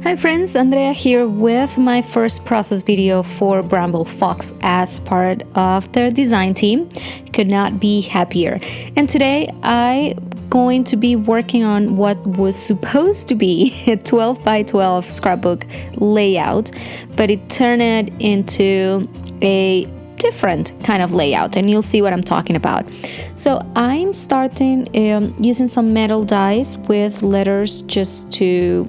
Hi friends, Andrea here with my first process video for Bramble Fox as part of their design team. Could not be happier. And today I'm going to be working on what was supposed to be a 12 by 12 scrapbook layout, but it turned it into a different kind of layout, and you'll see what I'm talking about. So I'm starting using some metal dies with letters just to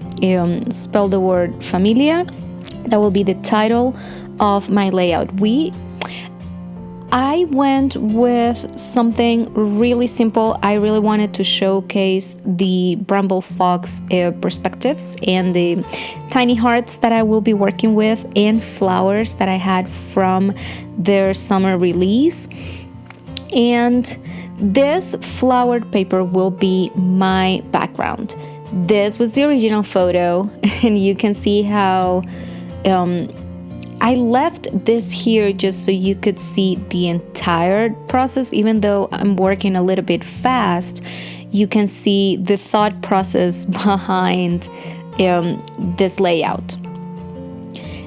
spell the word familia. That will be the title of my layout. I went with something really simple. I really wanted to showcase the Bramble Fox perspectives and the tiny hearts that I will be working with and flowers that I had from their summer release. And this flowered paper will be my background. This was the original photo, and you can see how I left this here just so you could see the entire process. Even though I'm working a little bit fast, you can see the thought process behind this layout.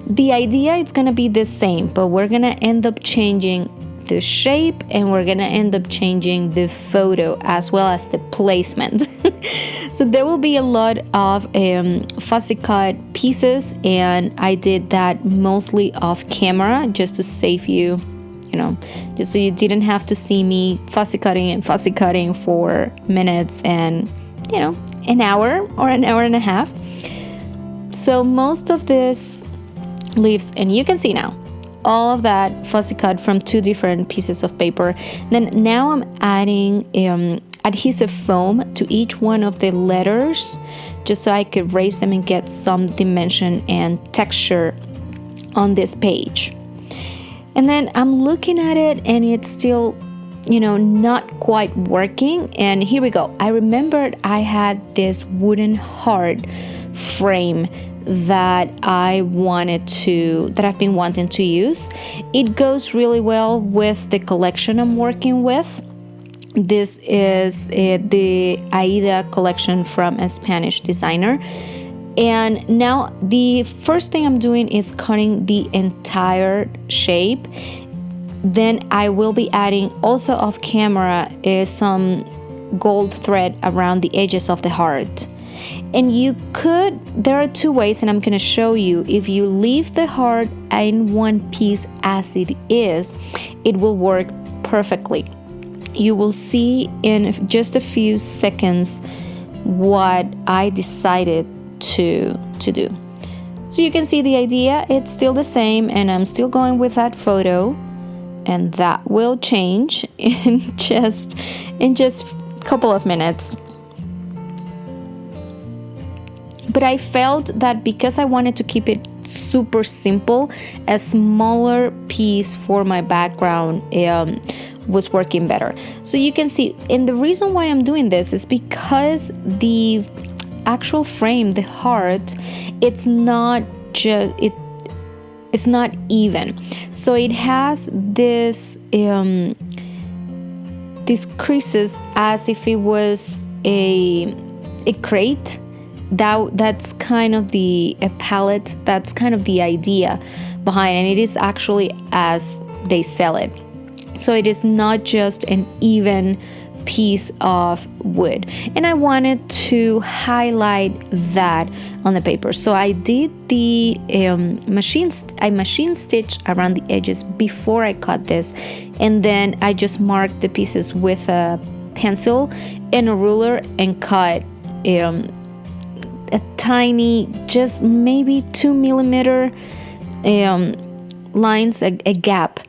The idea is going to be the same, but we're going to end up changing the shape, and we're going to end up changing the photo as well as the placement. So there will be a lot of fussy cut pieces, and I did that mostly off camera just to save you, just so you didn't have to see me fussy cutting for minutes and, an hour or an hour and a half. So most of this leaves, and you can see now, all of that fussy cut from two different pieces of paper. Then now I'm adding adhesive foam to each one of the letters just so I could raise them and get some dimension and texture on this page. And then I'm looking at it and it's still not quite working. And here we go. I remembered I had this wooden heart frame that I've been wanting to use. It goes really well with the collection I'm working with. This is the Aida collection from a Spanish designer. And now the first thing I'm doing is cutting the entire shape. Then I will be adding, also off camera, some gold thread around the edges of the heart. And there are two ways, and I'm going to show you. If you leave the heart in one piece as it is, it will work perfectly. You will see in just a few seconds what I decided to do. So you can see the idea, it's still the same, and I'm still going with that photo, and that will change in just a couple of minutes. But I felt that because I wanted to keep it super simple, a smaller piece for my background was working better. So you can see, and the reason why I'm doing this is because the actual frame, the heart, it's not even. So it has this these creases as if it was a crate. That's kind of a palette. That's kind of the idea behind, and it is actually as they sell it. So it is not just an even piece of wood, and I wanted to highlight that on the paper. So I did the machine stitch around the edges before I cut this, and then I just marked the pieces with a pencil and a ruler and cut a tiny, just maybe 2 millimeter lines, a gap,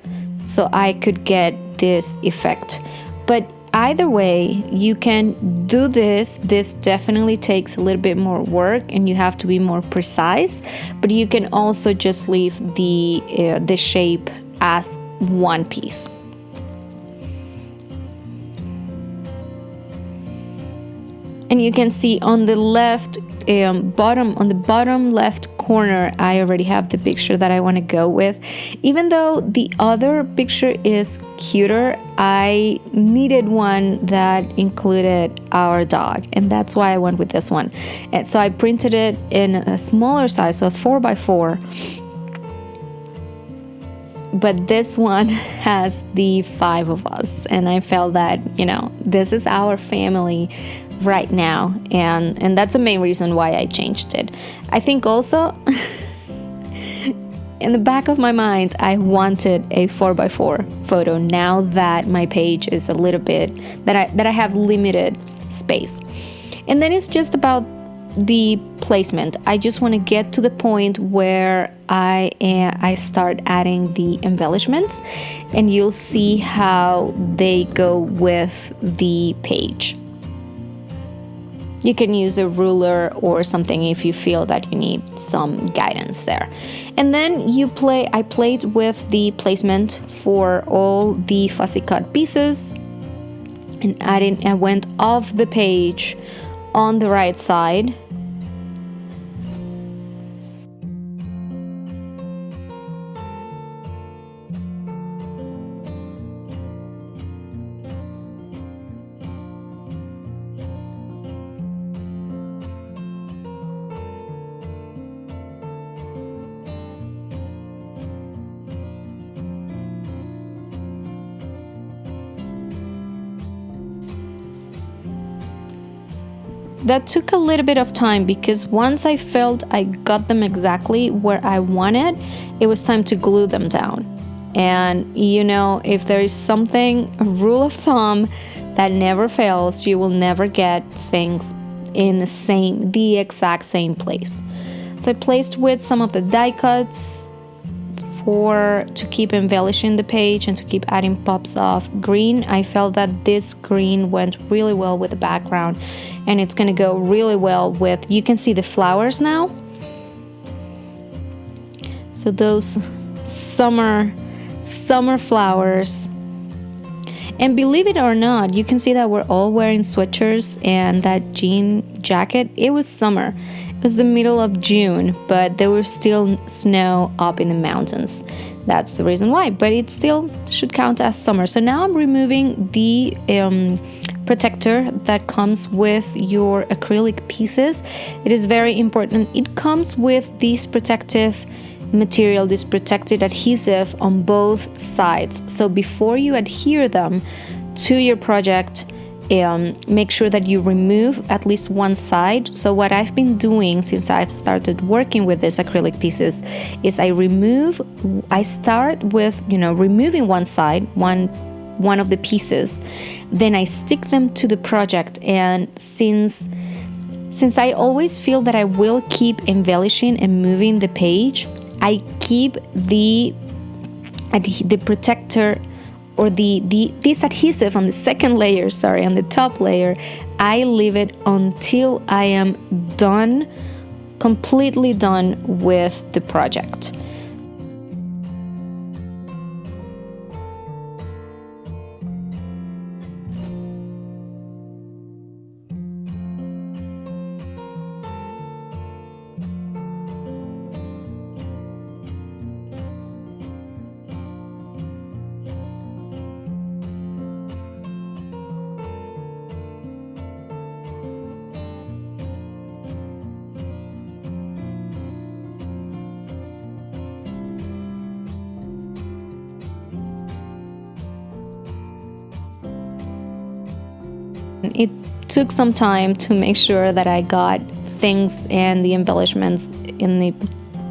so I could get this effect. But either way, you can do this. This definitely takes a little bit more work, and you have to be more precise. But you can also just leave the shape as one piece. And you can see on the left bottom left corner, I already have the picture that I want to go with. Even though the other picture is cuter, I needed one that included our dog, and that's why I went with this one. And so I printed it in a smaller size, so a 4x4. But this one has the 5 of us, and I felt that, this is our family right now, and that's the main reason why I changed it. I think also in the back of my mind, I wanted a 4x4 photo now that my page is a little bit that I have limited space. And then it's just about the placement. I just want to get to the point where I start adding the embellishments, and you'll see how they go with the page. You can use a ruler or something if you feel that you need some guidance there. And then I played with the placement for all the fussy cut pieces, and I went off the page on the right side. That took a little bit of time because once I felt I got them exactly where I wanted, it was time to glue them down. And if there is something, a rule of thumb that never fails, you will never get things in the exact same place. So I placed with some of the die cuts to keep embellishing the page and to keep adding pops of green. I felt that this green went really well with the background, and it's going to go really well with, you can see the flowers now. So those summer flowers. And believe it or not, you can see that we're all wearing sweatshirts and that jean jacket. It was summer. It was the middle of June, but there was still snow up in the mountains. That's the reason why, but it still should count as summer. So now I'm removing the protector that comes with your acrylic pieces. It is very important. It comes with this protective material, this protected adhesive on both sides. So before you adhere them to your project, make sure that you remove at least one side. So what I've been doing since I've started working with these acrylic pieces is I start with removing one side, one of the pieces, then I stick them to the project. And since I always feel that I will keep embellishing and moving the page, I keep the protector or this adhesive on the second layer, on the top layer. I leave it until I am done, completely done with the project. It took some time to make sure that I got things and the embellishments in the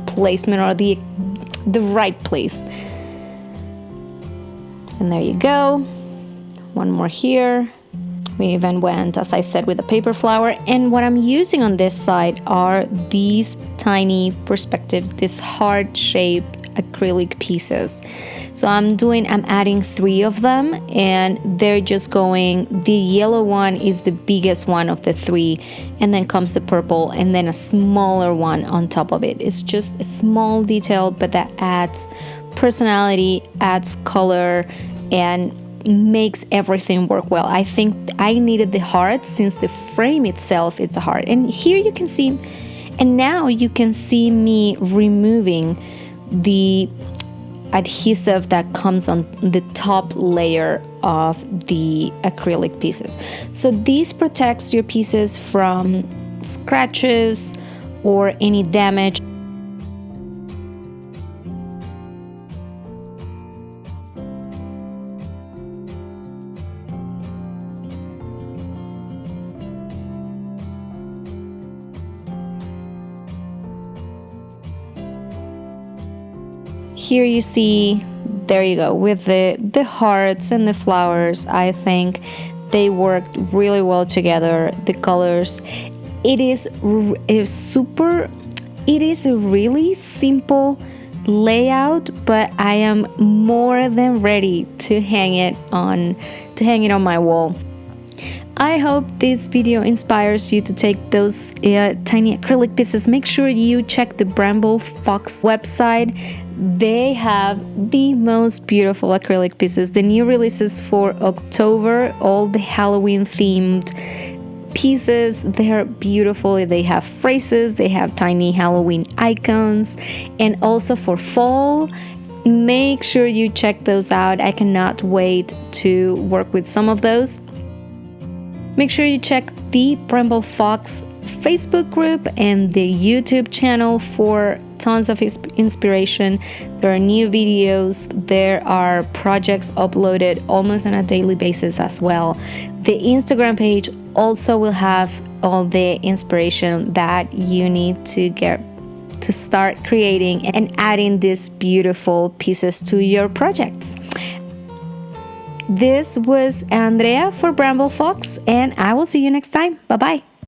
placement or the right place. And there you go. One more here. We even went, as I said, with the paper flower. And what I'm using on this side are these tiny perspectives, these heart-shaped acrylic pieces. So I'm adding 3 of them, and they're just going, the yellow one is the biggest one of the 3, and then comes the purple, and then a smaller one on top of it. It's just a small detail, but that adds personality, adds color, and makes everything work well. I think I needed the heart since the frame itself, it's a heart. And here you can see And now you can see me removing the adhesive that comes on the top layer of the acrylic pieces. So this protects your pieces from scratches or any damage. Here you see, there you go, with the hearts and the flowers. I think they worked really well together. The colors, it is a really simple layout, but I am more than ready to hang it on my wall. I hope this video inspires you to take those tiny acrylic pieces. Make sure you check the Bramble Fox website. They have the most beautiful acrylic pieces. The new releases for October, all the Halloween themed pieces, they're beautiful. They have phrases, they have tiny Halloween icons, and also for fall. Make sure you check those out. I cannot wait to work with some of those. Make sure you check the Bramble Fox Facebook group and the YouTube channel for tons of inspiration. There are new videos, there are projects uploaded almost on a daily basis as well. The Instagram page also will have all the inspiration that you need to start creating and adding these beautiful pieces to your projects. This was Andrea for Bramble Fox, and I will see you next time. Bye-bye.